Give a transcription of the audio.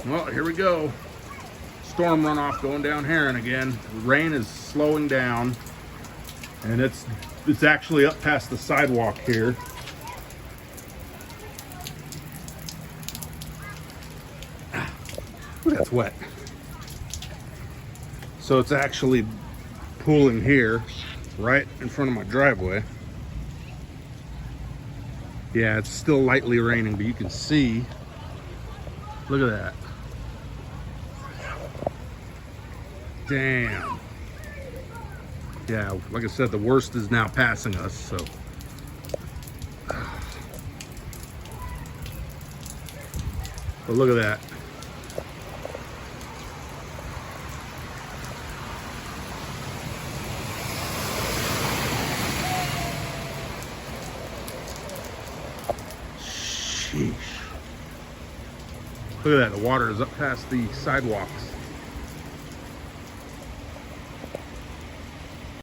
Well, here we go. Storm runoff going down Heron again. The rain is slowing down, and it's actually up past the sidewalk here. Ooh, that's wet. So it's actually pooling here, right in front of my driveway. Yeah, it's still lightly raining, but you can see, look at that. Damn. Yeah, like I said, the worst is now passing us, so. But look at that. Sheesh. Look at that, the water is up past the sidewalks.